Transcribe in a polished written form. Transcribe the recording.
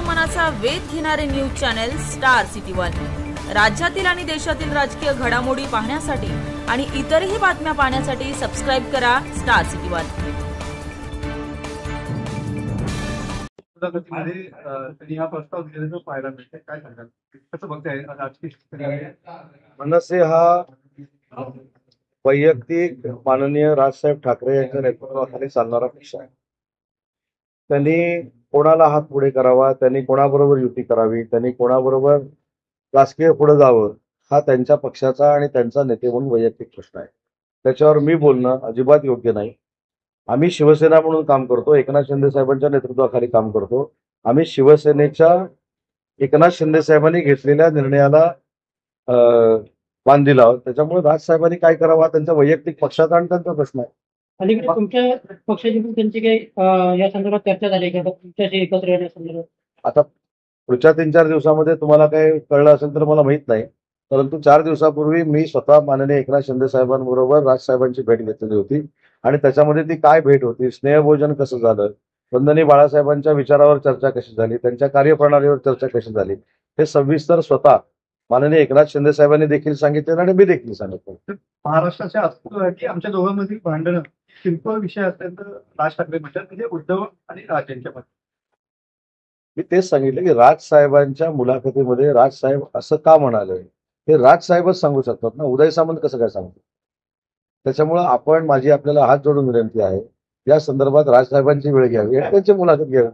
मनाचा वेध घेणारे news channel star city one. राज्यातील आणि देशातील राजकीय घडामोडी पाहण्यासाठी आणि इतरही बातम्या पाहण्यासाठी सबस्क्राइब करा स्टार सिटी वन। मनसे हा वैयक्तिक माननीय राजसाहेब ठाकरे यांच्या नेतृत्वाखाली चालणारा पक्ष आहे। त्यांनी कोणाला हात पुढे करावा, त्यांनी कोणाबरोबर युती करावी, त्यांनी कोणाबरोबर राजकीय पुढे जावं, हा त्यांच्या पक्षाचा आणि त्यांचा नेते म्हणून वैयक्तिक प्रश्न आहे। त्याच्यावर मी बोलणं अजिबात योग्य नाही। आम्ही शिवसेना म्हणून काम करतो, एकनाथ शिंदे साहेबांच्या नेतृत्वाखाली काम करतो। आम्ही शिवसेनेच्या एकनाथ शिंदे साहेबांनी घेतलेल्या निर्णयाला मान दिला आहोत। त्याच्यामुळे राजसाहेबांनी काय करावं हा त्यांच्या वैयक्तिक पक्षाचा आणि त्यांचा प्रश्न आहे। अलीकडे तुमच्या पक्षाची पण त्यांची काही या संदर्भात चर्चा झाली का तुमच्याशी एकत्र येण्यासंदर्भात? आता पुढच्या 3-4 दिवसामध्ये तुम्हाला काय कळलं असेल तर मला माहित नाही, परंतु 4 दिवसापूर्वी मी स्वतः माननीय एकनाथ शिंदे साहेबांबरोबर राजसाहेबांची भेट घेतलेली होती आणि त्याच्यामध्ये ती काय भेट होती, स्नेहभोजन कसं झालं, वंदनीय बाळासाहेबांच्या विचारावर चर्चा कशी झाली, त्यांच्या कार्यप्रणालीवर चर्चा कशी झाली, हे सविस्तर स्वतः माननीय एकनाथ शिंदे साहेबांनी देखील सांगितलं आणि मी देखील सांगितलं। महाराष्ट्राच्या अस्तित्वासाठी आमच्या दोघांमधील भांडणं सिंपल विषय असेल तर राज ठाकरे म्हणतात म्हणजे उद्धव आणि राज यांच्यामध्ये। मी तेच सांगितलं की राजसाहेबांच्या मुलाखतीमध्ये राजसाहेब असं का म्हणाले हे राजसाहेबच सांगू शकतात ना, उदय सामंत कसं काय सांगतात? त्याच्यामुळं माझी आपल्याला हात जोडून विनंती आहे, या संदर्भात राजसाहेबांची वेळ घ्यावी आणि त्यांची मुलाखत घ्यावी।